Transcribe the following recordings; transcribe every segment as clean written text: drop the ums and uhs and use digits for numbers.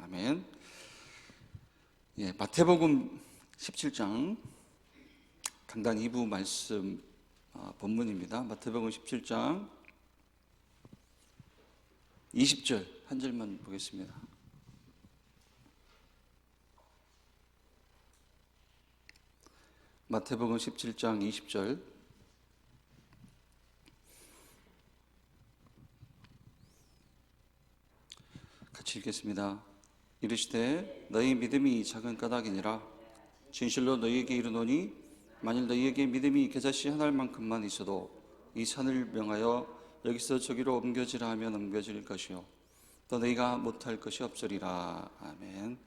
아멘. 마태복음 17장 강단 2부 말씀 본문입니다. 마태복음 17장 20절 한 절만 보겠습니다. 마태복음 17장 20절 같이 읽겠습니다. 이르시되 너희 믿음이 작은 까닭이니라. 진실로 너희에게 이르노니 만일 너희에게 믿음이 겨자씨 한 알만큼만 있어도 이 산을 명하여 여기서 저기로 옮겨지라 하면 옮겨질 것이요 또 너희가 못할 것이 없으리라. 아멘.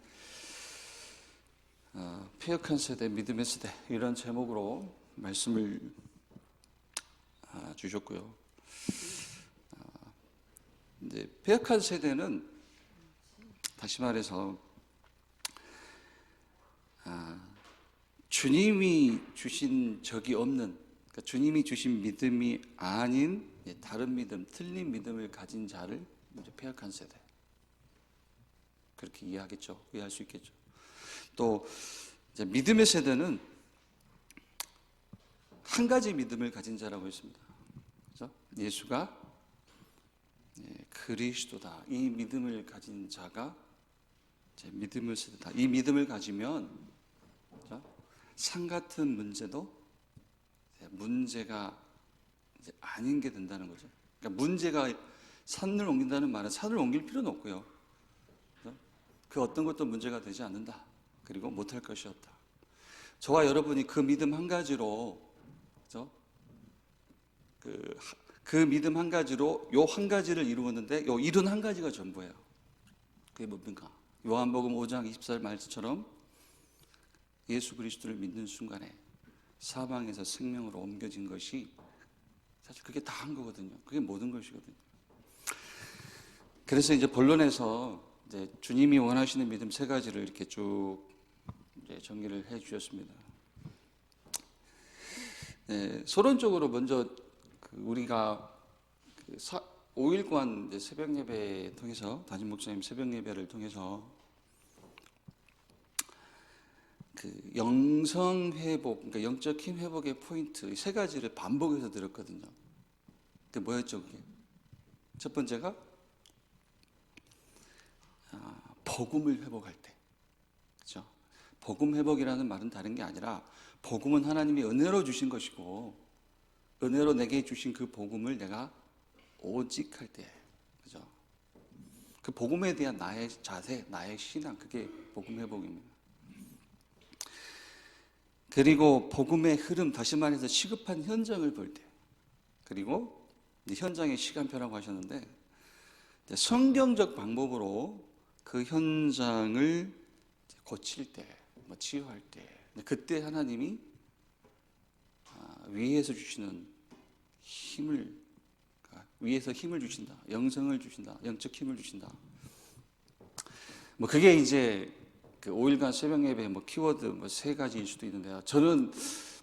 폐역한 세대, 믿음의 세대, 이런 제목으로 말씀을 주셨고요. 이제 폐역한 세대는 다시 말해서 주님이 주신 적이 없는, 그러니까 주님이 주신 믿음이 아닌 다른 믿음, 틀린 믿음을 가진 자를 이제 폐역한 세대, 그렇게 이해하겠죠. 이해할 수 있겠죠. 또 이제 믿음의 세대는 한 가지 믿음을 가진 자라고 했습니다. 그렇죠? 예수가 그리스도다. 이 믿음을 가진 자가 이제 믿음의 세대다. 이 믿음을 가지면 그렇죠? 산 같은 문제도 문제가 이제 아닌 게 된다는 거죠. 그러니까 문제가 산을 옮긴다는 말은 산을 옮길 필요는 없고요. 그렇죠? 그 어떤 것도 문제가 되지 않는다. 그리고 못할 것이 없다. 저와 여러분이 그 믿음 한 가지로, 그렇죠? 그 믿음 한 가지로 요 한 가지를 이루었는데 요 이룬 한 가지가 전부예요. 그게 뭡니까? 요한복음 5장 24절 말씀처럼 예수 그리스도를 믿는 순간에 사망에서 생명으로 옮겨진 것이 사실 그게 다 한 거거든요. 그게 모든 것이거든요. 그래서 이제 본론에서 이제 주님이 원하시는 믿음 세 가지를 이렇게 쭉 이제 정리를 해 주셨습니다. 서론적으로 먼저 우리가 5일간 이제 새벽 예배 통해서 담임 목사님 새벽 예배를 통해서 그 영성 회복, 그러니까 영적 힘 회복의 포인트 세 가지를 반복해서 들었거든요. 그게 뭐였죠? 그게 첫 번째가 복음을 회복할 때, 그렇죠? 복음 회복이라는 말은 다른 게 아니라 복음은 하나님이 은혜로 주신 것이고 은혜로 내게 주신 그 복음을 내가 오직 할 때, 그죠? 그 복음에 대한 나의 자세, 나의 신앙, 그게 복음 회복입니다. 그리고 복음의 흐름, 다시 말해서 시급한 현장을 볼 때, 그리고 현장의 시간표라고 하셨는데 성경적 방법으로 그 현장을 고칠 때, 치유할 때, 그때 하나님이 위에서 주시는 힘을, 위에서 힘을 주신다, 영성을 주신다, 영적 힘을 주신다. 그게 이제 그 5일간 새벽 예배 키워드 세 가지일 수도 있는데요. 저는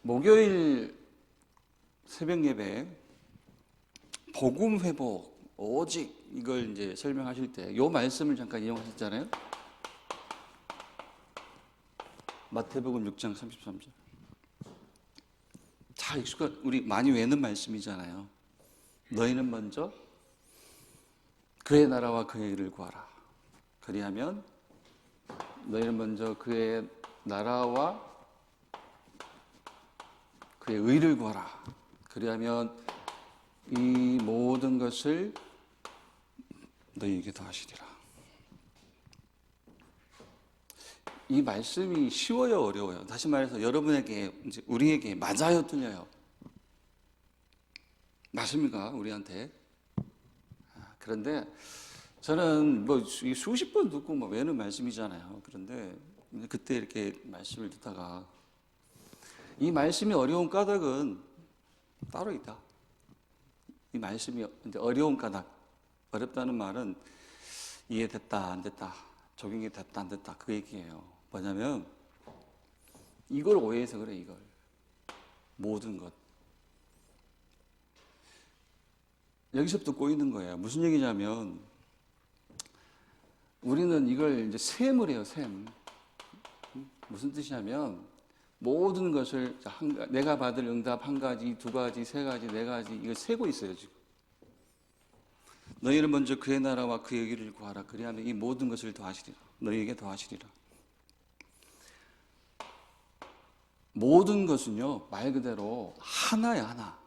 목요일 새벽 예배 복음 회복 오직 이걸 이제 설명하실 때 이 말씀을 잠깐 이용하셨잖아요. 마태복음 6장 33절. 잘 익숙한, 우리 많이 외는 말씀이잖아요. 너희는 먼저 그의 나라와 그의 의를 구하라. 그리하면 너희는 먼저 그의 나라와 그의 의를 구하라. 그리하면 이 모든 것을 너희에게 더하시리라. 이 말씀이 쉬워요, 어려워요? 다시 말해서 여러분에게, 이제 우리에게 맞아요, 틀려요? 맞습니까? 우리한테? 그런데 저는 수십 번 듣고 외는 말씀이잖아요. 그런데 그때 이렇게 말씀을 듣다가 이 말씀이 어려운 까닭은 따로 있다. 이 말씀이 이제 어려운 까닭, 어렵다는 말은 이해됐다, 안 됐다, 적용이 됐다, 안 됐다, 그 얘기예요. 뭐냐면 이걸 오해해서 그래. 이걸 모든 것 여기서부터 꼬이는 거예요. 무슨 얘기냐면 우리는 이걸 이제 셈을 해요, 셈. 무슨 뜻이냐면 모든 것을 내가 받을 응답 한 가지, 두 가지, 세 가지, 네 가지 이걸 세고 있어요, 지금. 너희는 먼저 그의 나라와 그의 의를 구하라. 그리하면 이 모든 것을 더하시리라. 너희에게 더하시리라. 모든 것은요, 말 그대로 하나야, 하나.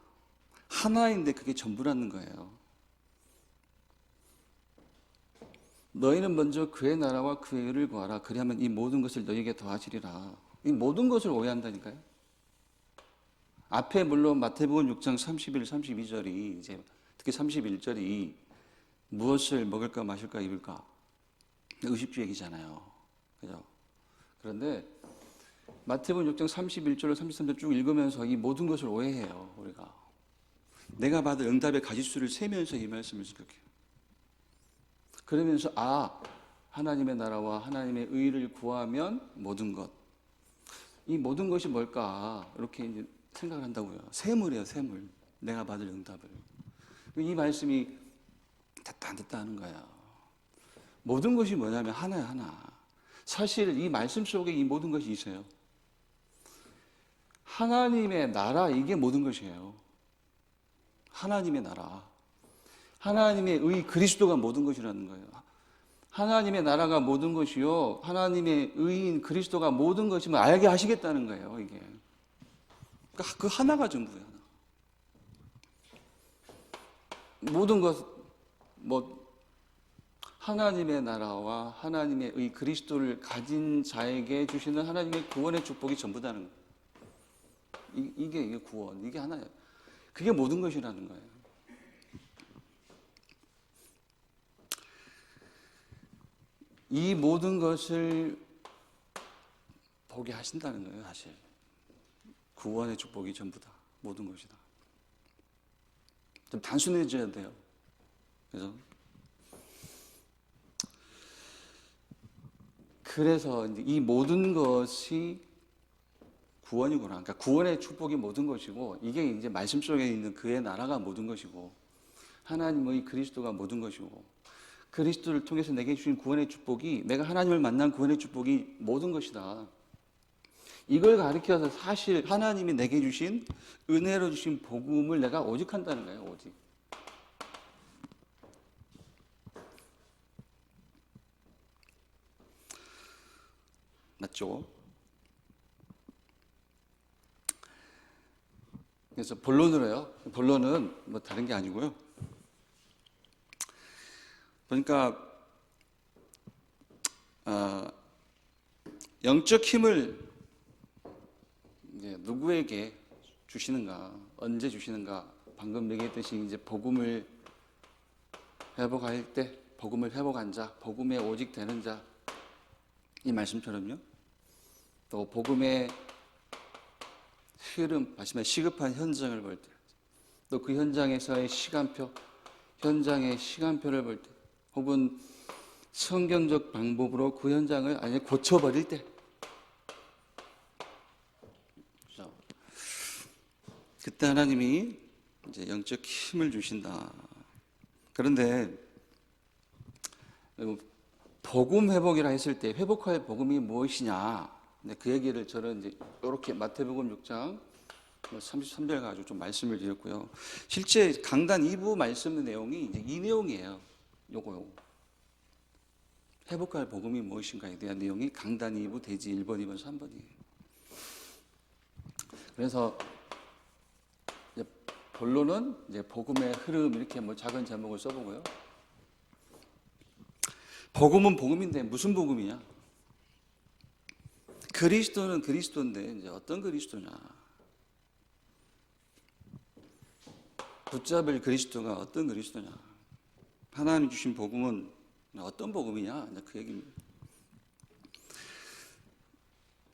하나인데 그게 전부라는 거예요. 너희는 먼저 그의 나라와 그의 의를 구하라. 그리하면 이 모든 것을 너희에게 더하시리라. 이 모든 것을 오해한다니까요. 앞에 물론 마태복음 6장 31, 32절이 이제 특히 31절이 무엇을 먹을까 마실까 입을까 의식주 얘기잖아요. 그죠? 그런데 마태복음 6장 31절로 33절 쭉 읽으면서 이 모든 것을 오해해요, 우리가. 내가 받을 응답의 가지수를 세면서 이 말씀을 기억해요. 그러면서 하나님의 나라와 하나님의 의를 구하면 모든 것. 이 모든 것이 뭘까? 이렇게 이제 생각을 한다고요. 셈을이에요, 셈을. 내가 받을 응답을. 이 말씀이 됐다 안 됐다 하는 거예요. 모든 것이 뭐냐면 하나야, 하나. 사실 이 말씀 속에 이 모든 것이 있어요. 하나님의 나라, 이게 모든 것이에요. 하나님의 나라. 하나님의 의 그리스도가 모든 것이라는 거예요. 하나님의 나라가 모든 것이요, 하나님의 의인 그리스도가 모든 것이면 알게 하시겠다는 거예요, 이게. 그러니까 그 하나가 전부예요. 모든 것, 하나님의 나라와 하나님의 의 그리스도를 가진 자에게 주시는 하나님의 구원의 축복이 전부다는 거예요. 이게 구원, 이게 하나예요. 그게 모든 것이라는 거예요. 이 모든 것을 보게 하신다는 거예요, 사실. 구원의 축복이 전부다. 모든 것이다. 좀 단순해져야 돼요. 그래서 이 모든 것이 구원이구나. 그러니까 구원의 축복이 모든 것이고, 이게 이제 말씀 속에 있는 그의 나라가 모든 것이고, 하나님의 그리스도가 모든 것이고, 그리스도를 통해서 내게 주신 구원의 축복이, 내가 하나님을 만난 구원의 축복이 모든 것이다. 이걸 가리켜서 사실 하나님이 내게 주신 은혜로 주신 복음을 내가 오직한다는 거예요. 오직. 맞죠? 그래서 본론으로요. 본론은 뭐 다른 게 아니고요. 그러니까 영적 힘을 이제 누구에게 주시는가, 언제 주시는가? 방금 얘기했듯이 이제 복음을 회복할 때, 복음을 회복한 자, 복음에 오직 되는 자, 이 말씀처럼요. 또 복음의 흐름, 마지막에 시급한 현장을 볼 때, 또 그 현장에서의 시간표, 현장의 시간표를 볼 때, 혹은 성경적 방법으로 그 현장을 아예 고쳐버릴 때, 그렇죠? 그때 하나님이 이제 영적 힘을 주신다. 그런데 복음 회복이라 했을 때 회복할 복음이 무엇이냐? 그 얘기를 저는 이제 이렇게 마태복음 6장 33절 가지고 좀 말씀을 드렸고요. 실제 강단 2부 말씀 내용이 이제 이 내용이에요. 요거. 회복할 복음이 무엇인가에 대한 내용이 강단 2부 대지 1번, 2번, 3번이에요. 그래서 이제 본론은 이제 복음의 흐름 이렇게 뭐 작은 제목을 써보고요. 복음은 복음인데 무슨 복음이냐? 그리스도는 그리스도인데 이제 어떤 그리스도냐? 붙잡을 그리스도가 어떤 그리스도냐? 하나님 주신 복음은 어떤 복음이냐? 그 얘기입니다.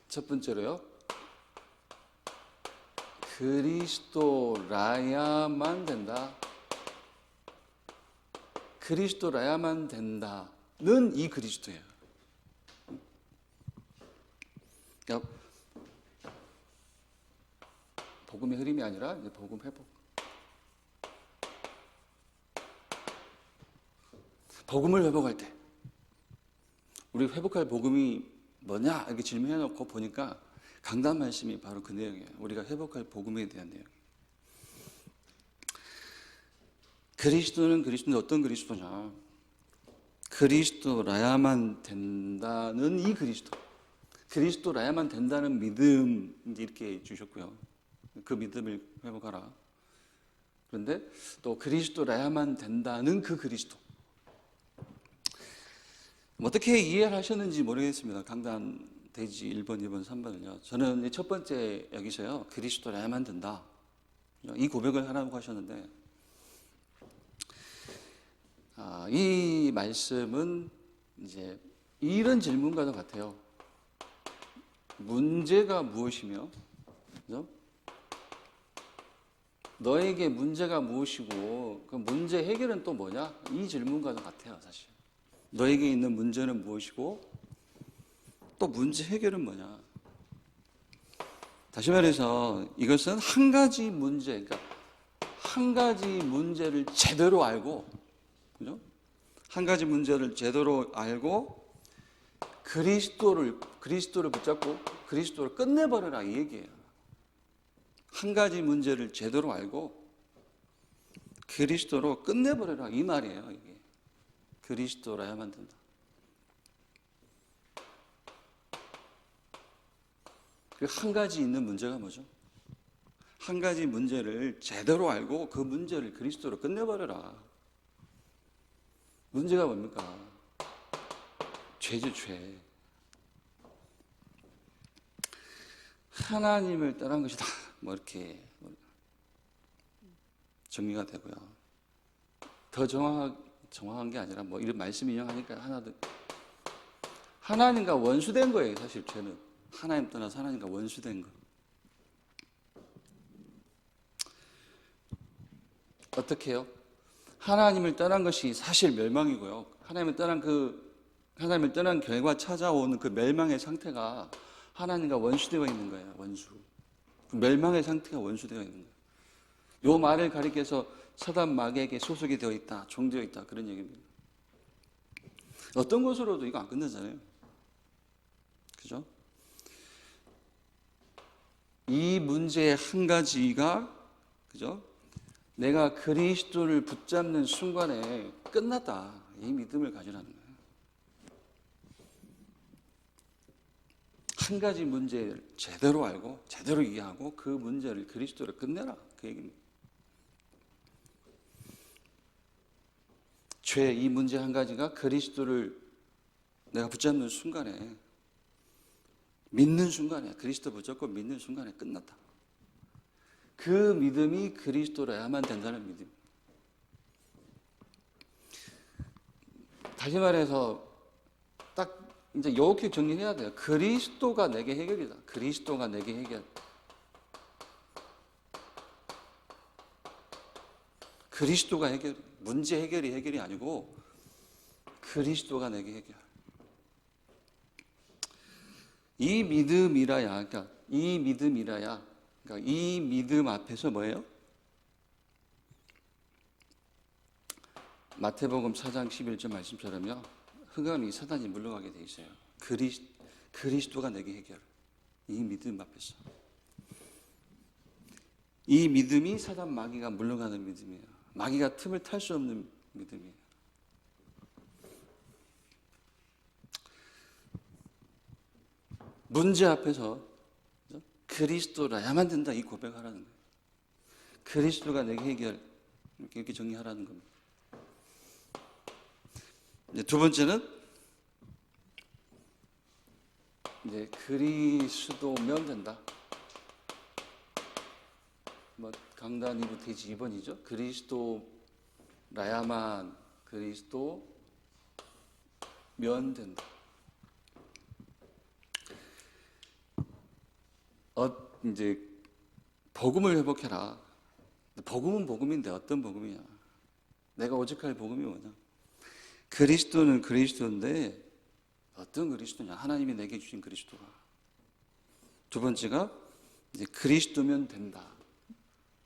첫 번째로요. 그리스도라야만 된다. 그리스도라야만 된다는 이 그리스도예요. 그러니까 복음의 흐름이 아니라 이제 복음 회복. 복음을 회복할 때 우리 회복할 복음이 뭐냐 이렇게 질문해놓고 보니까 강단 말씀이 바로 그 내용이에요. 우리가 회복할 복음에 대한 내용. 그리스도는 어떤 그리스도냐? 그리스도라야만 된다는 이 그리스도라야만 된다는 믿음 이렇게 주셨고요. 그 믿음을 회복하라. 그런데 또 그리스도라야만 된다는 그 그리스도. 어떻게 이해를 하셨는지 모르겠습니다. 강단 대지 1번, 2번, 3번을요. 저는 첫 번째 여기서요. 그리스도라야만 된다. 이 고백을 하라고 하셨는데 이 말씀은 이제 이런 질문과도 같아요. 문제가 무엇이며, 그죠? 너에게 문제가 무엇이고 그 문제 해결은 또 뭐냐? 이 질문과도 같아요, 사실. 너에게 있는 문제는 무엇이고 또 문제 해결은 뭐냐? 다시 말해서 이것은 한 가지 문제, 그러니까 한 가지 문제를 제대로 알고, 그죠? 한 가지 문제를 제대로 알고 그리스도를 붙잡고 그리스도를 끝내버려라 이 얘기예요. 한 가지 문제를 제대로 알고 그리스도로 끝내버려라 이 말이에요. 이게 그리스도라야만 된다. 그 한 가지 있는 문제가 뭐죠? 한 가지 문제를 제대로 알고 그 문제를 그리스도로 끝내버려라. 문제가 뭡니까? 죄죠, 죄. 하나님을 떠난 것이다. 뭐 이렇게 정리가 되고요. 더 정확한 게 아니라 뭐 이런 말씀 인용하니까 하나 더 하나님과 원수된 거예요. 사실 죄는 하나님 떠나서 하나님과 원수된 거. 어떻게 해요? 하나님을 떠난 것이 사실 멸망이고요. 하나님을 떠난 결과 찾아오는 그 멸망의 상태가 하나님과 원수되어 있는 거예요. 원수. 그 멸망의 상태가 원수되어 있는 거예요. 요 말을 가리켜서 사단 마귀에게 소속이 되어 있다, 종되어 있다 그런 얘기입니다. 어떤 것으로도 이거 안 끝나잖아요. 그죠? 이 문제의 한 가지가, 그죠? 내가 그리스도를 붙잡는 순간에 끝났다. 이 믿음을 가지라는 거예요. 한 가지 문제를 제대로 알고 제대로 이해하고 그 문제를 그리스도로 끝내라. 그 얘기입니다. 죄 이 문제 한 가지가 그리스도를 내가 붙잡는 순간에 믿는 순간에 그리스도 붙잡고 믿는 순간에 끝났다. 그 믿음이 그리스도라야만 된다는 믿음. 다시 말해서 딱 이제 이렇게 정리해야 돼요. 그리스도가 내게 해결이다. 그리스도가 내게 해결. 그리스도가 해결. 문제 해결이 아니고 그리스도가 내게 해결. 이 믿음이라야, 그러니까 이 믿음 앞에서 뭐예요? 마태복음 4장 11절 말씀처럼요. 흑암이 사단이 물러가게 돼 있어요. 그리스도가 내게 해결. 이 믿음 앞에서. 이 믿음이 사단 마귀가 물러가는 믿음이에요. 마귀가 틈을 탈 수 없는 믿음이에요. 문제 앞에서 그리스도라야만 된다 이 고백하라는 거예요. 그리스도가 내게 해결. 이렇게 정리하라는 겁니다. 두 번째는 이제 그리스도면 된다. 뭐 강단 2부 대지 2번이죠. 그리스도라야만 그리스도면 된다. 이제 복음을 회복해라. 복음은 복음인데 어떤 복음이야? 내가 오직할 복음이 뭐냐? 그리스도는 그리스도인데 어떤 그리스도냐? 하나님이 내게 주신 그리스도가. 두 번째가 이제 그리스도면 된다.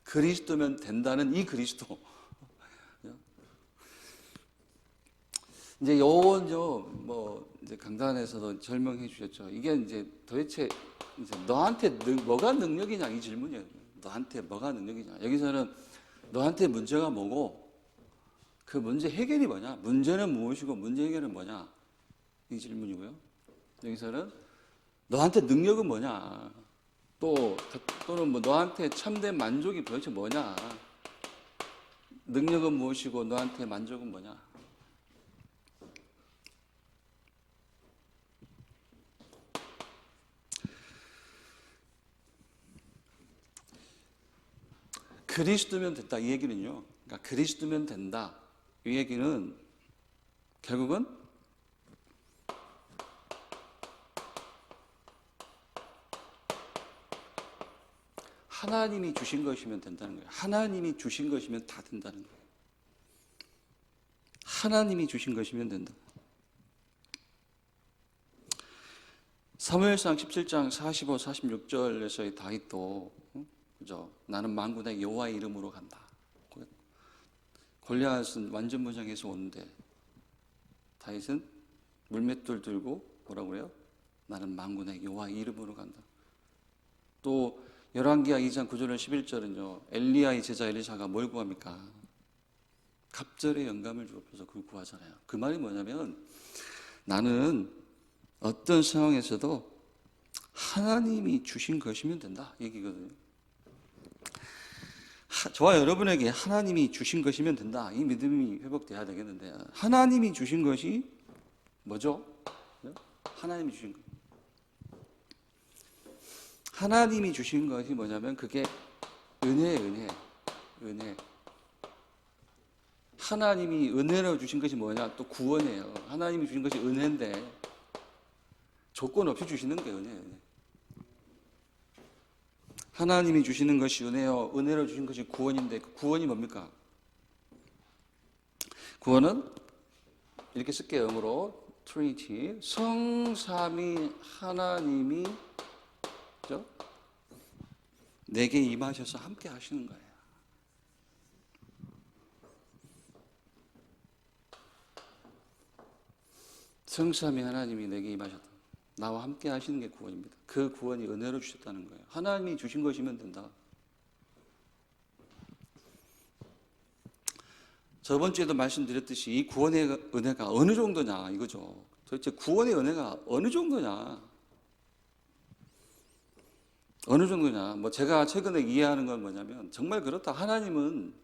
그리스도면 된다는 이 그리스도. 이제 요건요, 뭐 이제 강단에서도 설명해 주셨죠. 이게 이제 도대체 이제 너한테 뭐가 능력이냐 이 질문이에요. 너한테 뭐가 능력이냐. 여기서는 너한테 문제가 뭐고 그 문제 해결이 뭐냐. 문제는 무엇이고 문제 해결은 뭐냐. 이 질문이고요. 여기서는 너한테 능력은 뭐냐. 또는 뭐 너한테 참된 만족이 도대체 뭐냐. 능력은 무엇이고 너한테 만족은 뭐냐. 그리스도면 됐다 이 얘기는요. 그러니까 그리스도면 된다 이 얘기는 결국은 하나님이 주신 것이면 된다는 거예요. 하나님이 주신 것이면 다 된다는 거예요. 하나님이 주신 것이면 된다. 사무엘상 17장 45, 46절에서의 다윗도 그죠? 나는 만군의 여호와의 이름으로 간다. 골리앗은 완전 무장해서 오는데 다윗은 물맷돌 들고 뭐라고 그래요? 나는 만군의 여호와의 이름으로 간다. 또 열왕기하 2장 9절 11절은요. 엘리야의 제자 엘리사가 뭘 구합니까? 갑절의 영감을 주옵소서 그걸 구하잖아요. 그 말이 뭐냐면 나는 어떤 상황에서도 하나님이 주신 것이면 된다 얘기거든요. 저와 여러분에게 하나님이 주신 것이면 된다. 이 믿음이 회복돼야 되겠는데 하나님이 주신 것이 뭐죠? 하나님이 주신 것. 하나님이 주신 것이 뭐냐면 그게 은혜예요. 은혜. 하나님이 은혜로 주신 것이 뭐냐? 또 구원이에요. 하나님이 주신 것이 은혜인데 조건 없이 주시는 게 은혜예요. 하나님이 주시는 것이 은혜요. 은혜로 주신 것이 구원인데 그 구원이 뭡니까? 구원은 이렇게 쓸게요. 영어로 Trinity. 성삼위 하나님이 그죠? 내게 임하셔서 함께 하시는 거예요. 성삼위 하나님이 내게 임하셨다. 나와 함께 하시는 게 구원입니다. 그 구원이 은혜로 주셨다는 거예요. 하나님이 주신 것이면 된다. 저번 주에도 말씀드렸듯이 이 구원의 은혜가 어느 정도냐 이거죠. 도대체 구원의 은혜가 어느 정도냐. 어느 정도냐. 뭐 제가 최근에 이해하는 건 뭐냐면 정말 그렇다. 하나님은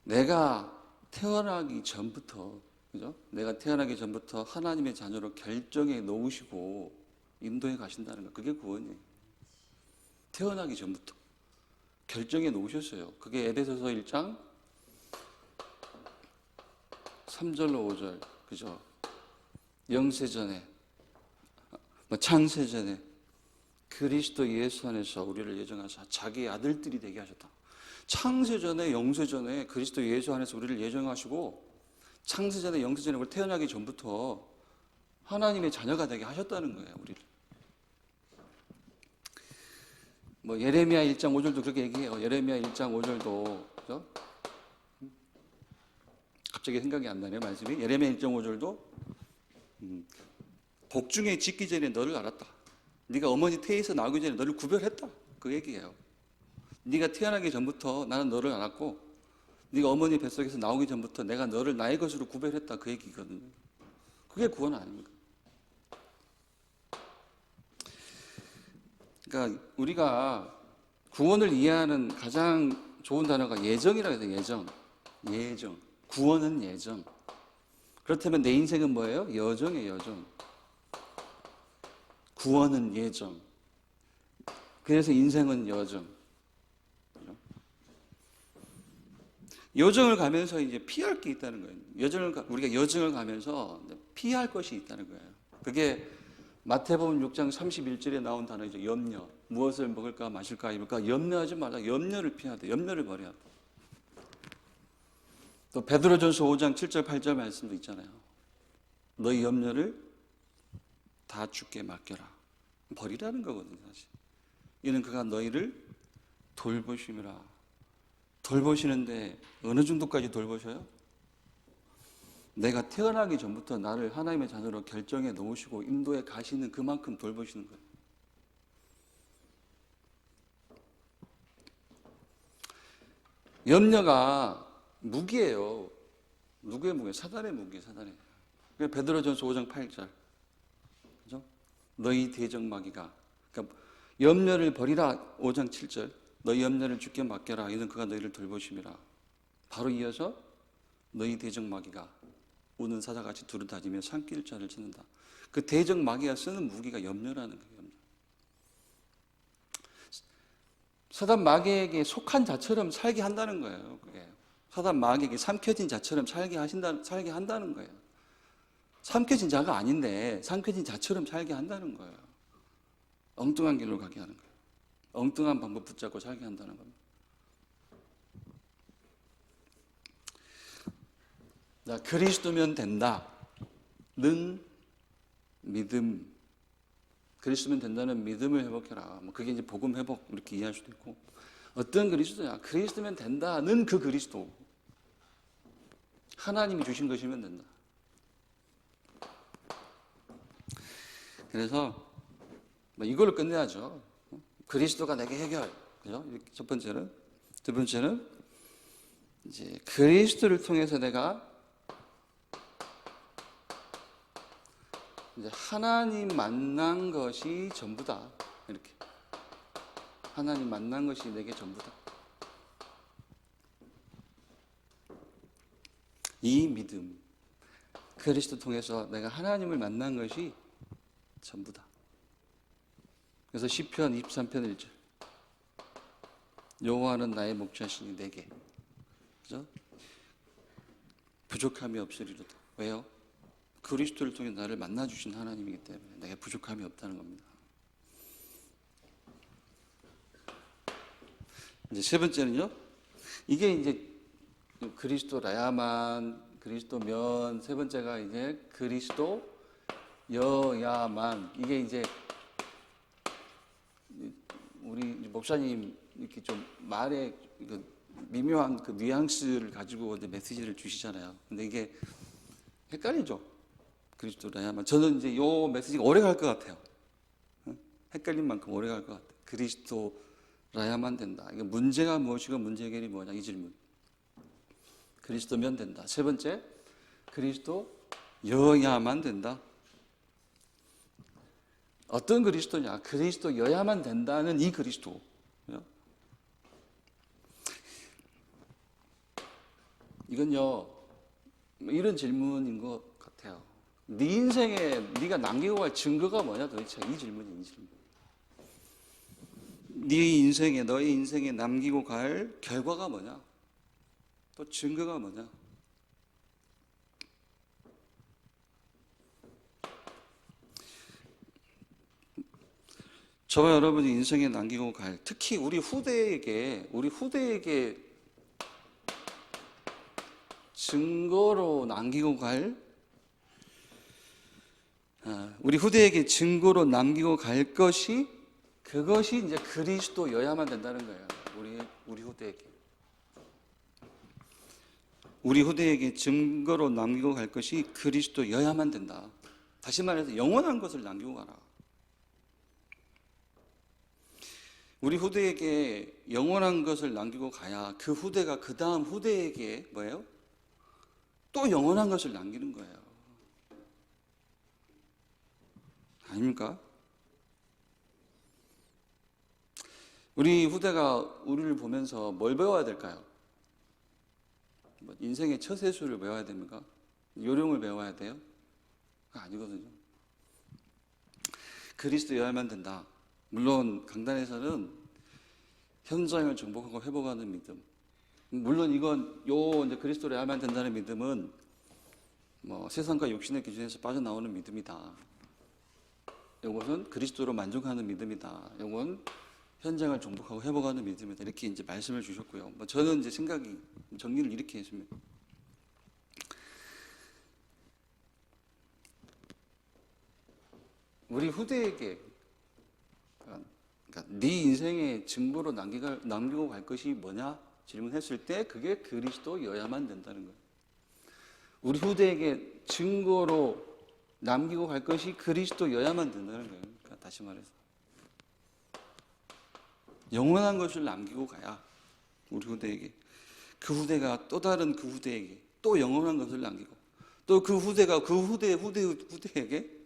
내가 태어나기 전부터 그죠? 내가 태어나기 전부터 하나님의 자녀로 결정해 놓으시고 인도해 가신다는 거. 그게 구원이에요. 태어나기 전부터 결정해 놓으셨어요. 그게 에베소서 1장 3절로 5절. 그죠? 영세전에 창세전에 그리스도 예수 안에서 우리를 예정하사 자기의 아들들이 되게 하셨다. 창세전에 영세전에 그리스도 예수 안에서 우리를 예정하시고 창세전에 영세전에 우리 태어나기 전부터 하나님의 자녀가 되게 하셨다는 거예요. 우리를. 뭐 예레미야 1장 5절도 그렇게 얘기해요. 예레미야 1장 5절도 그죠? 갑자기 생각이 안 나네요. 말씀이. 예레미야 1장 5절도 복중에 짓기 전에 너를 알았다. 네가 어머니 태에서 나오기 전에 너를 구별했다. 그 얘기예요. 네가 태어나기 전부터 나는 너를 알았고 네가 어머니 뱃속에서 나오기 전부터 내가 너를 나의 것으로 구별했다. 그 얘기거든요. 그게 구원 아닙니까? 그러니까 우리가 구원을 이해하는 가장 좋은 단어가 예정이라고 해서 예정. 구원은 예정. 그렇다면 내 인생은 뭐예요? 여정이에요. 여정. 구원은 예정. 그래서 인생은 여정. 여정을 가면서 이제 피할 게 있다는 거예요. 우리가 여정을 가면서 피할 것이 있다는 거예요. 그게 마태복음 6장 31절에 나온 단어이죠. 염려. 무엇을 먹을까 마실까 입을까 염려하지 말라. 염려를 피해야 돼. 염려를 버려야 돼. 또 베드로전서 5장 7절 8절 말씀도 있잖아요. 너희 염려를 다 주께 맡겨라. 버리라는 거거든요. 사실. 이는 그가 너희를 돌보심이라. 돌보시는데 어느 정도까지 돌보셔요? 내가 태어나기 전부터 나를 하나님의 자녀로 결정해 놓으시고 인도에 가시는 그만큼 돌보시는 거예요. 염려가 무기예요. 누구의 무기? 사단의 무기예요. 사단의. 베드로전서 5장 8절. 그죠? 너희 대적마귀가. 그러니까 염려를 버리라. 5장 7절. 너희 염려를 주께 맡겨라. 이는 그가 너희를 돌보심이라. 바로 이어서 너희 대적마귀가 우는 사자같이 두루다니며 산길 자를 찾는다. 그 대적마귀가 쓰는 무기가 염려라는 거예요. 염려. 사단 마귀에게 속한 자처럼 살게 한다는 거예요. 그게. 사단 마귀에게 삼켜진 자처럼 살게 한다는 거예요. 삼켜진 자가 아닌데 삼켜진 자처럼 살게 한다는 거예요. 엉뚱한 길로 가게 하는 거예요. 엉뚱한 방법 붙잡고 살게 한다는 겁니다. 자, 그리스도면 된다는 믿음, 그리스도면 된다는 믿음을 회복해라. 뭐 그게 이제 복음 회복 이렇게 이해할 수도 있고, 어떤 그리스도냐? 그리스도면 된다는 그 그리스도, 하나님이 주신 것이면 된다. 그래서 뭐 이걸로 끝내야죠. 그리스도가 내게 해결. 그죠? 첫 번째는. 두 번째는 이제 그리스도를 통해서 내가 이제 하나님 만난 것이 전부다. 이렇게. 하나님 만난 것이 내게 전부다. 이 믿음. 그리스도 통해서 내가 하나님을 만난 것이 전부다. 그래서 시편 23편 1절. 여호와는 나의 목자시니 내게. 그죠? 부족함이 없으리로다. 왜요? 그리스도를 통해 나를 만나주신 하나님이기 때문에 내게 부족함이 없다는 겁니다. 이제 세 번째는요. 이게 이제 그리스도라야만, 그리스도면, 세 번째가 이제 그리스도여야만. 이게 이제 우리 목사님 이렇게 좀 말에 미묘한 그 뉘앙스를 가지고 이제 메시지를 주시잖아요. 근데 이게 헷갈리죠. 그리스도라야만. 저는 이제 요 메시지가 오래 갈 것 같아요. 헷갈린 만큼 오래 갈 것 같아요. 그리스도라야만 된다. 이거 문제가 무엇이고 문제 해결이 뭐냐 이 질문. 그리스도면 된다. 세 번째, 그리스도여야만 된다. 어떤 그리스도냐? 그리스도여야만 된다는 이 그리스도. 이건요, 이런 질문인 것 같아요. 네 인생에 네가 남기고 갈 증거가 뭐냐 도대체 이 질문이 이 질문. 네 인생에 너의 인생에 남기고 갈 결과가 뭐냐? 또 증거가 뭐냐? 저와 여러분이 인생에 남기고 갈, 특히 우리 후대에게 증거로 남기고 갈, 우리 후대에게 증거로 남기고 갈 것이, 그것이 이제 그리스도여야만 된다는 거예요. 우리 후대에게. 우리 후대에게 증거로 남기고 갈 것이 그리스도여야만 된다. 다시 말해서 영원한 것을 남기고 가라. 우리 후대에게 영원한 것을 남기고 가야 그 후대가 그 다음 후대에게 뭐예요? 또 영원한 것을 남기는 거예요. 아닙니까? 우리 후대가 우리를 보면서 뭘 배워야 될까요? 인생의 처세술을 배워야 됩니까? 요령을 배워야 돼요? 아니거든요. 그리스도여야만 된다. 물론 강단에서는 현장을 정복하고 회복하는 믿음. 물론 이건 이제 그리스도여야만 된다는 믿음은 뭐 세상과 육신의 기준에서 빠져나오는 믿음이다. 이것은 그리스도로 만족하는 믿음이다. 이건 현장을 정복하고 회복하는 믿음이다. 이렇게 이제 말씀을 주셨고요. 뭐 저는 이제 생각이 정리를 이렇게 했습니다. 우리 후대에게 그러니까 네 인생의 증거로 남기고 갈 것이 뭐냐 질문했을 때 그게 그리스도여야만 된다는 거예요. 우리 후대에게 증거로 남기고 갈 것이 그리스도여야만 된다는 거예요. 그러니까 다시 말해서 영원한 것을 남기고 가야 우리 후대에게, 그 후대가 또 다른 그 후대에게 또 영원한 것을 남기고, 또 그 후대가 그 후대에게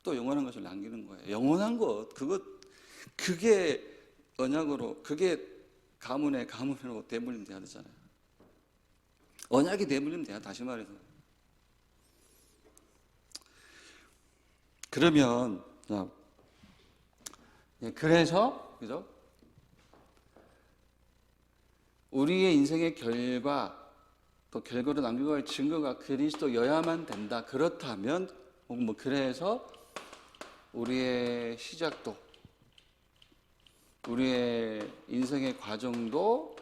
또 영원한 것을 남기는 거예요. 영원한 것, 그게 언약으로, 그게 가문으로 대물림 돼야 되잖아요. 언약이 대물림 돼야, 다시 말해서. 그러면 그래서 그죠? 우리의 인생의 결과, 또 결과로 남기고 갈 증거가 그리스도여야만 된다. 그렇다면 그래서 우리의 시작도, 우리의 인생의 과정도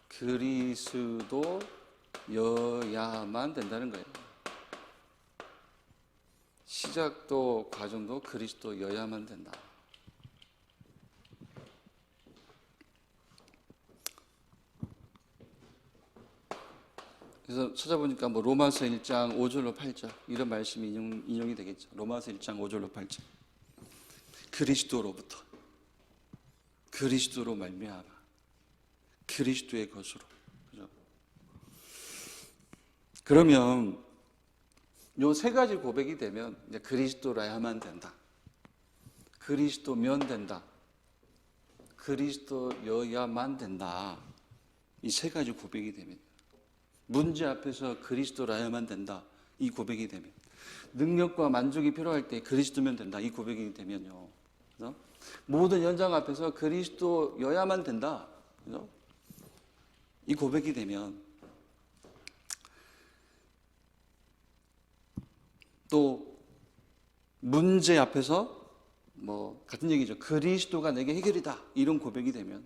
그리스도여야만 된다는 거예요. 시작도 과정도 그리스도여야만 된다. 그래서 찾아보니까 로마서 1장 5절로 8절 이런 말씀이 인용이 되겠죠. 로마서 1장 5절로 8절. 그리스도로부터, 그리스도로 말미암아, 그리스도의 것으로. 그죠? 그러면 요 세 가지 고백이 되면 이제 그리스도라야만 된다, 그리스도면 된다, 그리스도여야만 된다. 이 세 가지 고백이 되면, 문제 앞에서 그리스도라야만 된다, 이 고백이 되면, 능력과 만족이 필요할 때 그리스도면 된다, 이 고백이 되면요, 그래서 모든 현장 앞에서 그리스도여야만 된다, 그래서 이 고백이 되면, 또 문제 앞에서 같은 얘기죠. 그리스도가 내게 해결이다, 이런 고백이 되면,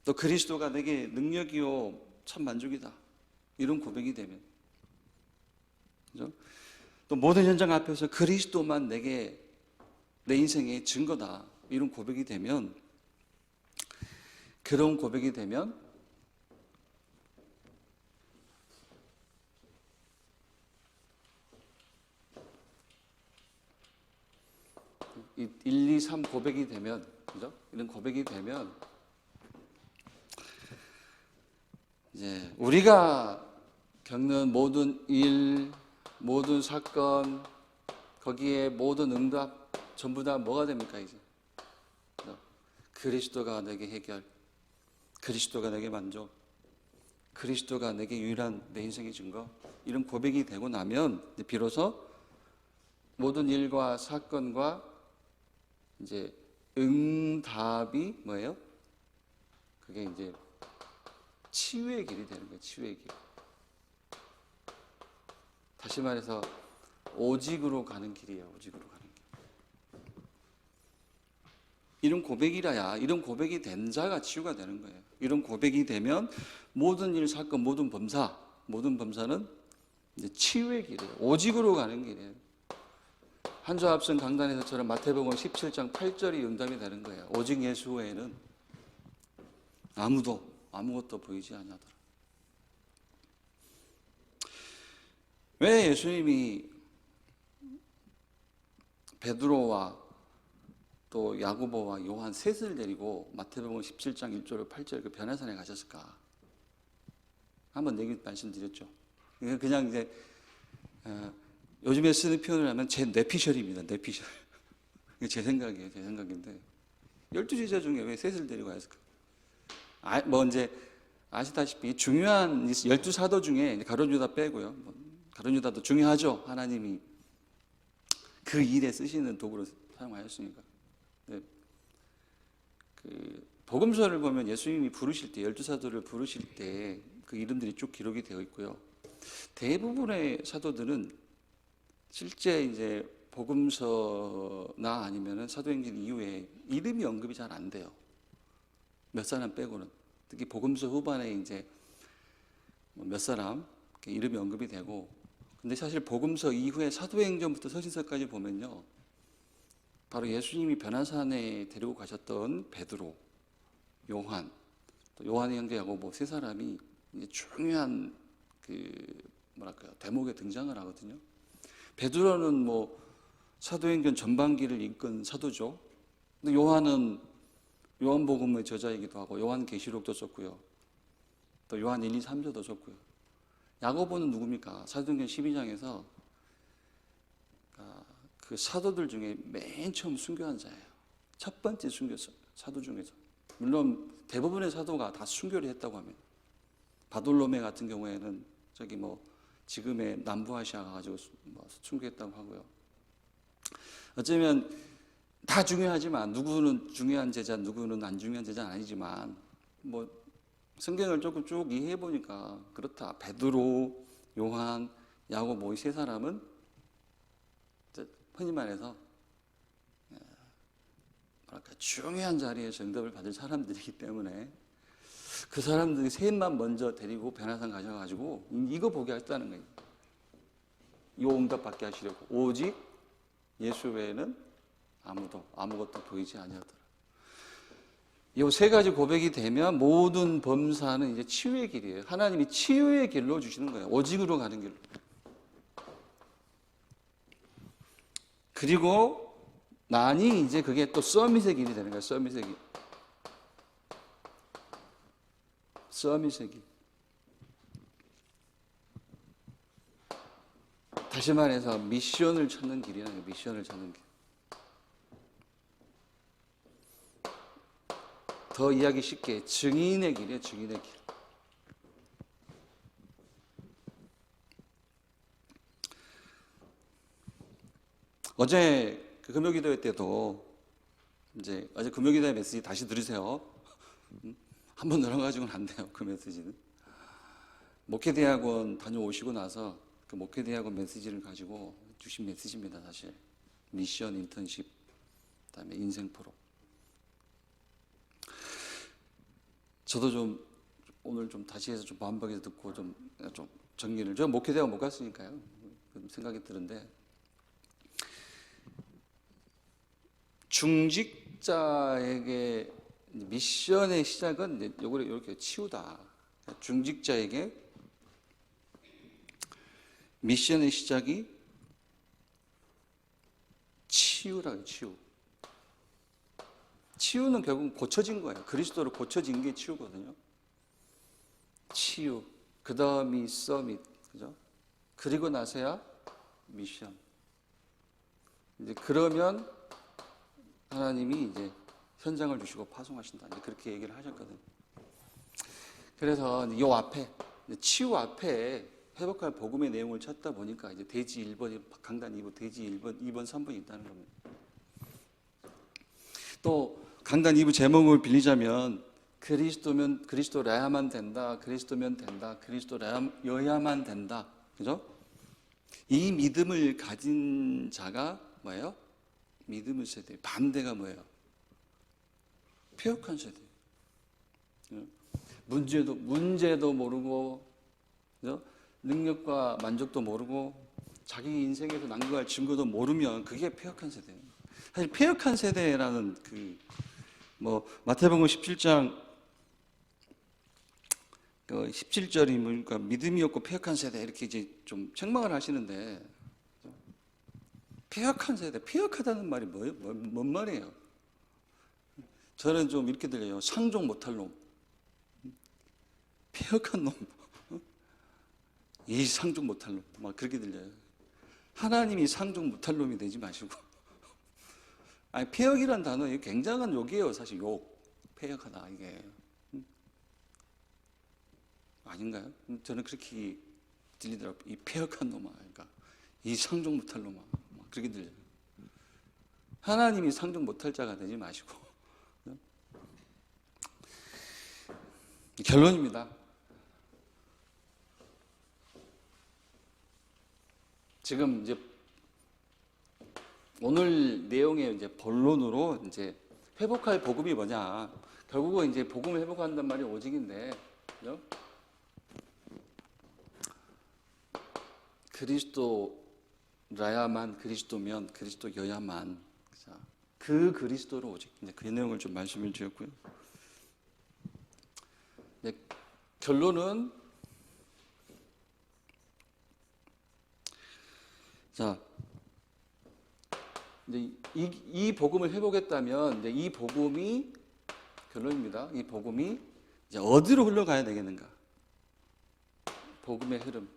또 그리스도가 내게 능력이요 참 만족이다, 이런 고백이 되면, 그죠? 또 모든 현장 앞에서 그리스도만 내게 내 인생의 증거다, 이런 고백이 되면, 그런 고백이 되면 이 1, 2, 3 고백이 되면, 그죠? 이런 고백이 되면 이제 우리가 겪는 모든 일, 모든 사건, 거기에 모든 응답 전부 다 뭐가 됩니까? 이제 그리스도가 내게 해결, 그리스도가 내게 만족, 그리스도가 내게 유일한 내 인생의 증거, 이런 고백이 되고 나면 비로소 모든 일과 사건과 이제 응답이 뭐예요? 그게 이제 치유의 길이 되는 거예요. 치유의 길. 다시 말해서 오직으로 가는 길이에요. 오직으로 가는 길. 이런 고백이라야, 이런 고백이 된 자가 치유가 되는 거예요. 이런 고백이 되면 모든 일, 사건, 모든 범사는 이제 치유의 길이에요. 오직으로 가는 길이에요. 한주 앞선 강단에서처럼 마태복음 17장 8절이 응답이 되는 거예요. 오직 예수 외에는 아무것도 보이지 아니하더라. 왜 예수님이 베드로와 또 야고보와 요한 셋을 데리고 마태복음 17장 1절로 8절 그 변화산에 가셨을까? 한번 얘기 말씀드렸죠. 그냥 이제 요즘에 쓰는 표현을 하면 제 뇌피셜입니다. 뇌피셜. 제 생각이에요. 제 생각인데 12제자 중에 왜 셋을 데리고 갔을까? 이제 아시다시피 중요한 12사도 중에 가룟유다 빼고요. 가룟유다도 중요하죠. 하나님이 그 일에 쓰시는 도구로 사용하였으니까. 네. 그 복음서를 보면 예수님이 부르실 때, 12사도를 부르실 때 그 이름들이 쭉 기록이 되어 있고요. 대부분의 사도들은 실제 이제 복음서나 아니면은 사도행전 이후에 이름이 언급이 잘 안 돼요. 몇 사람 빼고는. 특히 복음서 후반에 이제 몇 사람 이름이 언급이 되고, 근데 사실 복음서 이후에 사도행전부터 서신서까지 보면요, 바로 예수님이 변화산에 데리고 가셨던 베드로, 요한, 또 요한의 형제 야고보 세 사람이 이제 중요한 뭐랄까요, 대목에 등장을 하거든요. 베드로는 뭐 사도행전 전반기를 이끈 사도죠. 근데 요한은 요한복음의 저자이기도 하고 요한계시록도 썼고요. 또 요한 1, 2, 3저도 썼고요. 야고보는 누굽니까? 사도행전 12장에서 그 사도들 중에 맨 처음 순교한 자예요. 첫 번째 사도 중에서. 물론 대부분의 사도가 다 순교를 했다고 합니다. 바돌로메 같은 경우에는 저기 뭐 지금의 남부아시아 가가지고 뭐 순교했다고 하고요. 어쩌면 다 중요하지만 누구는 중요한 제자, 누구는 안 중요한 제자는 아니지만 뭐 성경을 조금 쭉 이해해 보니까 그렇다. 베드로, 요한, 야고보 이 세 사람은 흔히 말해서 뭐랄까 중요한 자리에서 응답을 받을 사람들이기 때문에 그 사람들이 셋만 먼저 데리고 변화산 가셔가지고 이거 보게 하셨다는 거예요. 이 응답 받게 하시려고. 오직 예수 외에는 아무것도 보이지 아니하더라. 이 세 가지 고백이 되면 모든 범사는 이제 치유의 길이에요. 하나님이 치유의 길로 주시는 거예요. 오직으로 가는 길로. 그리고 난이 이제 그게 또 서밋의 길이 되는 거예요. 서밋의 길. 서밋의 길. 다시 말해서 미션을 찾는 길이라는 거예요. 미션을 찾는 길. 더 이해하기 쉽게 증인의 길이에요. 증인의 길. 어제 그 금요기도회 때도 이제 어제 금요기도회 메시지 다시 들으세요. 한번 들어가지고는 안 돼요. 그 메시지는. 목회대학원 다녀오시고 나서 그 목회대학원 메시지를 가지고 주신 메시지입니다. 사실 미션 인턴십 그다음에 인생 프로. 저도 좀 오늘 좀 다시 해서 좀 반박해서 듣고 좀 정리를. 저 목회대학원 못 갔으니까요. 생각이 드는데 중직자에게 미션의 시작은 요거를 이렇게 치우다. 중직자에게 미션의 시작이 치유라고요. 치유. 치유는 결국 고쳐진 거예요. 그리스도로 고쳐진 게 치유거든요. 치유. 그 다음이 서밋. 그죠? 그리고 나서야 미션. 이제 그러면 하나님이 이제 현장을 주시고 파송하신다. 이제 그렇게 얘기를 하셨거든요. 그래서 이 앞에, 치유 앞에 회복할 복음의 내용을 찾다 보니까 이제 대지 1번, 강단 2번, 대지 1번, 2번, 3번이 있다는 겁니다. 또 강단 2부 제목을 빌리자면 그리스도면 그리스도라야만 된다. 그리스도면 된다. 그리스도여야만 된다. 그죠? 이 믿음을 가진 자가 뭐예요? 믿음의 세대. 반대가 뭐예요? 폐역한 세대. 문제도 모르고, 그죠? 능력과 만족도 모르고, 자기 인생에서 난거할 증거도 모르면 그게 폐역한 세대예요. 사실 폐역한 세대라는 마태복음 17장 17절이 그러니까 믿음이 없고 폐역한 세대 이렇게 이제 좀 책망을 하시는데, 폐역한 세대, 폐역하다는 말이 뭐예요? 뭔 말이에요? 저는 좀 이렇게 들려요. 상종 못할 놈, 폐역한 놈, 이 상종 못할 놈, 막 그렇게 들려요. 하나님이 상종 못할 놈이 되지 마시고, 아니 폐역이란 단어 굉장한 욕이에요. 사실 욕, 폐역하다 이게 아닌가요? 저는 그렇게 들리더라고요. 이 폐역한 놈아, 그러니까 이 상종 못할 놈아, 막 그렇게 들려요. 하나님이 상종 못할 자가 되지 마시고. 결론입니다. 지금 이제 오늘 내용의 이제 본론으로 이제 회복할 복음이 뭐냐? 결국은 이제 복음을 회복한단 말이 오직인데, 그죠? 그리스도라야만, 그리스도면, 그리스도여야만, 그 그리스도로 오직. 이제 그 내용을 좀 말씀을 드렸고요. 결론은 자, 이제 이 복음을 회복했다면 이제 이 복음이 결론입니다. 이 복음이 이제 어디로 흘러가야 되겠는가? 복음의 흐름.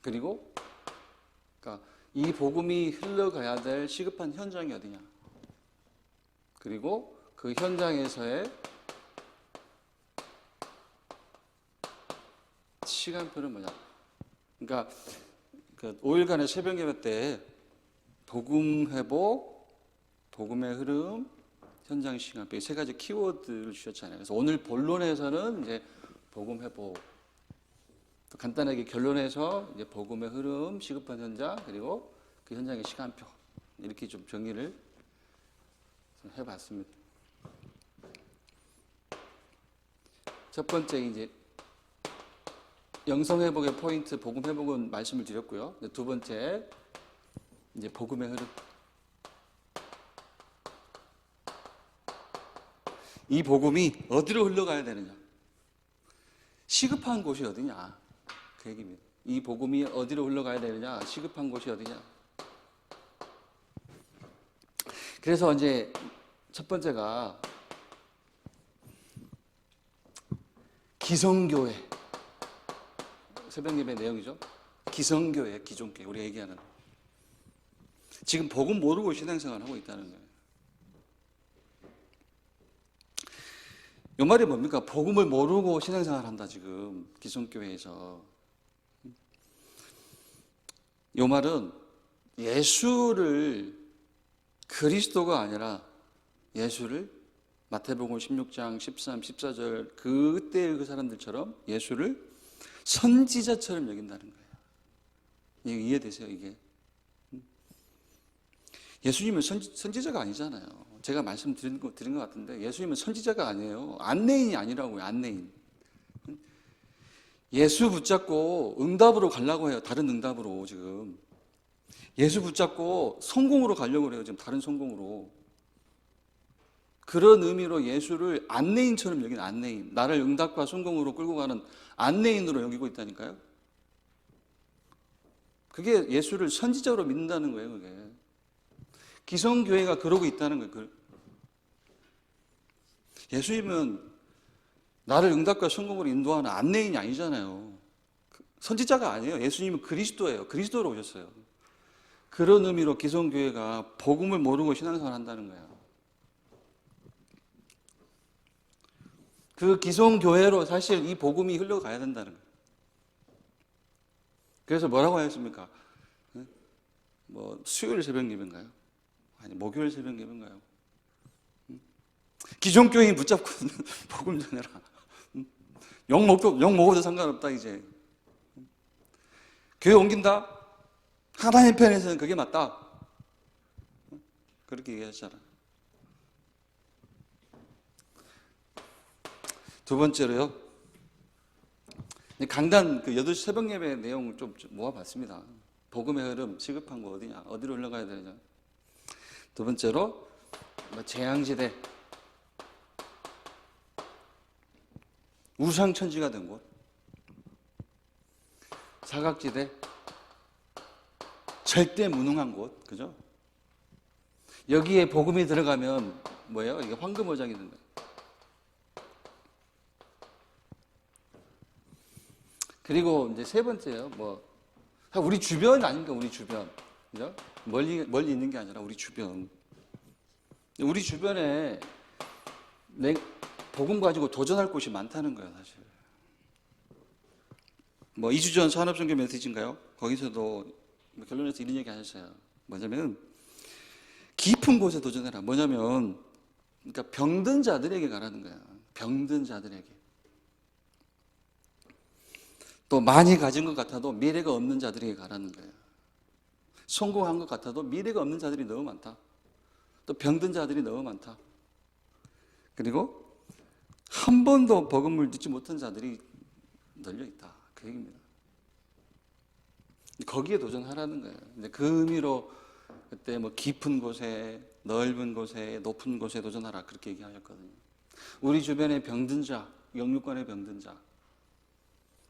그리고 그러니까 이 복음이 흘러가야 될 시급한 현장이 어디냐? 그리고 그 현장에서의 시간표는 뭐냐? 그러니까 그 5일간의 새벽 예배 때 복음 회복, 복음의 흐름, 현장 시간표 세 가지 키워드를 주셨잖아요. 그래서 오늘 본론에서는 이제 복음 회복, 또 간단하게 결론에서 이제 복음의 흐름, 시급한 현장, 그리고 그 현장의 시간표 이렇게 좀 정리를 해봤습니다. 첫 번째 이제 영성 회복의 포인트, 복음 회복은 말씀을 드렸고요. 두 번째 이제 복음의 흐름. 이 복음이 어디로 흘러가야 되느냐? 시급한 곳이 어디냐? 그 얘기입니다. 이 복음이 어디로 흘러가야 되느냐? 시급한 곳이 어디냐? 그래서 이제 첫 번째가 기성교회. 새벽 예배 내용이죠. 기성교회, 기존교회, 우리가 얘기하는. 지금 복음 모르고 신앙생활을 하고 있다는 거예요. 이 말이 뭡니까? 복음을 모르고 신앙생활을 한다, 지금. 기성교회에서. 이 말은 예수를 그리스도가 아니라 예수를 마태복음 16장 13, 14절 그때의 그 사람들처럼 예수를 선지자처럼 여긴다는 거예요. 이게 이해되세요, 이게? 예수님은 선지자가 아니잖아요. 제가 말씀드린 것 같은데 예수님은 선지자가 아니에요. 안내인이 아니라고요. 안내인. 예수 붙잡고 응답으로 가려고 해요. 다른 응답으로 지금. 예수 붙잡고 성공으로 가려고 해요. 지금 다른 성공으로. 그런 의미로 예수를 안내인처럼 여기는 안내인. 나를 응답과 성공으로 끌고 가는 안내인으로 여기고 있다니까요. 그게 예수를 선지자로 믿는다는 거예요. 그게. 기성교회가 그러고 있다는 거예요. 예수님은 나를 응답과 성공으로 인도하는 안내인이 아니잖아요. 선지자가 아니에요. 예수님은 그리스도예요. 그리스도로 오셨어요. 그런 의미로 기성교회가 복음을 모르고 신앙생활을 한다는 거예요. 그 기성교회로 사실 이 복음이 흘러가야 된다는 거예요. 그래서 뭐라고 하였습니까? 뭐 수요일 새벽 예배인가요? 아니 목요일 새벽 예배인가요? 기존교인 붙잡고 복음 전해라. 욕 먹어도 상관없다 이제. 교회 옮긴다? 하나님 편에서는 그게 맞다. 그렇게 얘기하셨잖아. 두 번째로요. 강단 그 8시 새벽 예배 내용을 좀 모아봤습니다. 복음의 흐름, 시급한 거 어디냐? 어디로 흘러가야 되느냐? 두 번째로 재앙지대, 우상천지가 된 곳, 사각지대, 절대 무능한 곳, 그죠? 여기에 복음이 들어가면 뭐예요? 이게 황금어장이 된 거예요. 그리고 이제 세 번째요. 우리 주변 아닙니까? 우리 주변, 그죠? 멀리 있는 게 아니라 우리 주변. 우리 주변에 복음 가지고 도전할 곳이 많다는 거예요, 사실. 2주 전 산업선교 메시지인가요? 거기서도 결론에서 이런 얘기 하셨어요. 뭐냐면 깊은 곳에 도전해라. 뭐냐면 그러니까 병든 자들에게 가라는 거야. 병든 자들에게. 또 많이 가진 것 같아도 미래가 없는 자들에게 가라는 거예요. 성공한 것 같아도 미래가 없는 자들이 너무 많다. 또 병든 자들이 너무 많다. 그리고 한 번도 복음을 듣지 못한 자들이 널려 있다. 그 얘기입니다. 거기에 도전하라는 거예요. 근데 그 의미로 그때 깊은 곳에, 넓은 곳에, 높은 곳에 도전하라. 그렇게 얘기하셨거든요. 우리 주변에 병든 자, 영육간에 병든 자,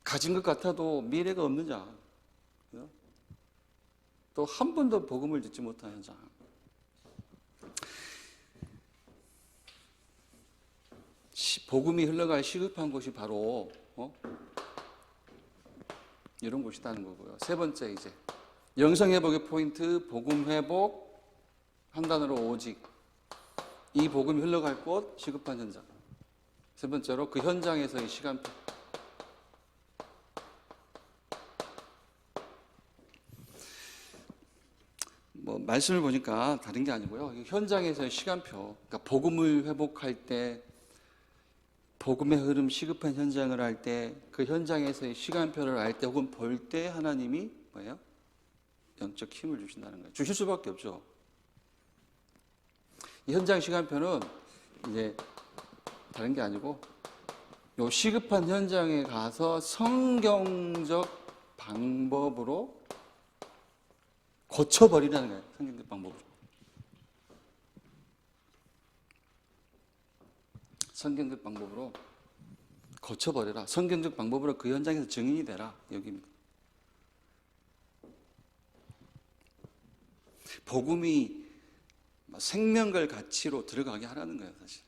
가진 것 같아도 미래가 없는 자, 또 한 번도 복음을 듣지 못한 현장. 복음이 흘러갈 시급한 곳이 바로 이런 곳이라는 거고요. 세 번째, 이제 영성회복의 포인트, 복음 회복, 한 단어로 오직. 이 복음이 흘러갈 곳, 시급한 현장. 세 번째로 그 현장에서의 시간표. 말씀을 보니까 다른 게 아니고요. 현장에서의 시간표. 그러니까 복음을 회복할 때, 복음의 흐름, 시급한 현장을 할 때, 그 현장에서의 시간표를 알 때, 혹은 볼 때 하나님이 뭐예요? 영적 힘을 주신다는 거예요. 주실 수밖에 없죠. 이 현장 시간표는 이제 다른 게 아니고, 요 시급한 현장에 가서 성경적 방법으로 고쳐버리라는 거예요. 성경적 방법으로. 성경적 방법으로 고쳐버려라. 성경적 방법으로 그 현장에서 증인이 되라. 여기입니다. 복음이 생명걸 가치로 들어가게 하라는 거예요, 사실.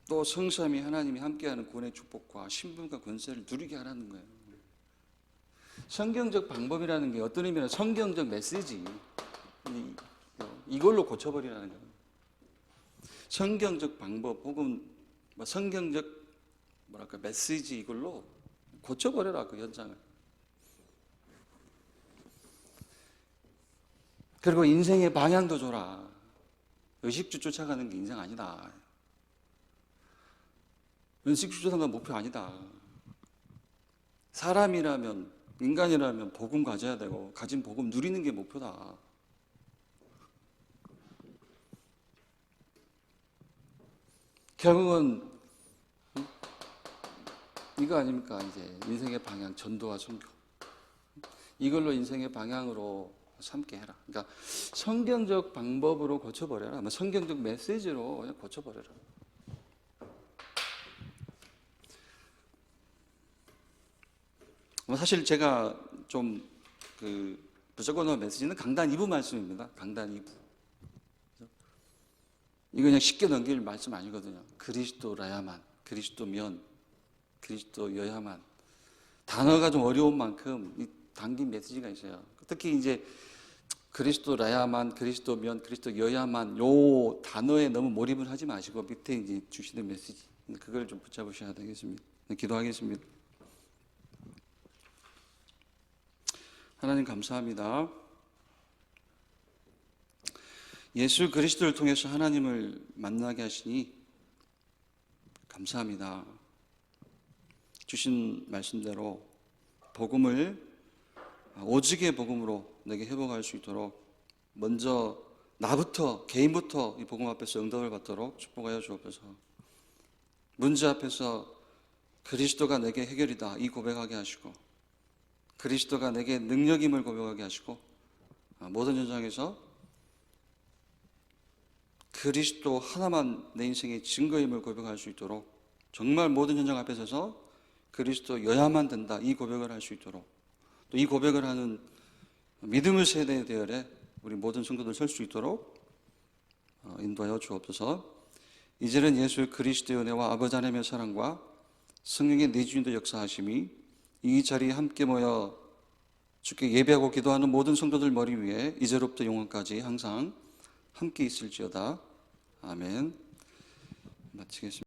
또 성삼위 하나님이 함께하는 구원의 축복과 신분과 권세를 누리게 하라는 거예요. 성경적 방법이라는 게 어떤 의미는 성경적 메시지, 이걸로 고쳐버리라는 거예요. 성경적 방법 혹은 성경적 메시지, 이걸로 고쳐버려라, 그 현장을. 그리고 인생의 방향도 줘라. 의식주 쫓아가는 게 인생 아니다. 의식주 쫓아가는 목표 아니다. 사람이라면, 인간이라면 복음 가져야 되고, 가진 복음 누리는 게 목표다. 결국은 이거 아닙니까? 이제 인생의 방향, 전도와 선교. 이걸로 인생의 방향으로 삼게 해라. 그러니까 성경적 방법으로 고쳐버려라. 성경적 메시지로 그냥 고쳐버려라. 사실 제가 좀 부적어놓은 메시지는 강단 2부 말씀입니다. 강단 2부. 이거 그냥 쉽게 넘길 말씀 아니거든요. 그리스도라야만, 그리스도면, 그리스도여야만. 단어가 좀 어려운 만큼 이 담긴 메시지가 있어요. 특히 이제 그리스도라야만, 그리스도면, 그리스도여야만, 요 단어에 너무 몰입을 하지 마시고 밑에 이제 주시는 메시지, 그걸 좀 붙잡으셔야 되겠습니다. 기도하겠습니다. 하나님 감사합니다. 예수 그리스도를 통해서 하나님을 만나게 하시니 감사합니다. 주신 말씀대로 복음을 오직의 복음으로 내게 회복할 수 있도록 먼저 나부터, 개인부터 이 복음 앞에서 응답을 받도록 축복하여 주옵소서. 문제 앞에서 그리스도가 내게 해결이다, 이 고백하게 하시고, 그리스도가 내게 능력임을 고백하게 하시고, 모든 현장에서 그리스도 하나만 내 인생의 증거임을 고백할 수 있도록, 정말 모든 현장 앞에 서서 그리스도여야만 된다, 이 고백을 할 수 있도록, 또 이 고백을 하는 믿음의 세대 대열에 우리 모든 성도들 설 수 있도록 인도하여 주옵소서. 이제는 예수 그리스도의 은혜와 아버지 하나님의 사랑과 성령의 내주인도 역사하심이 이 자리에 함께 모여 주께 예배하고 기도하는 모든 성도들 머리 위에 이제로부터 영원까지 항상 함께 있을지어다. 아멘. 마치겠습니다.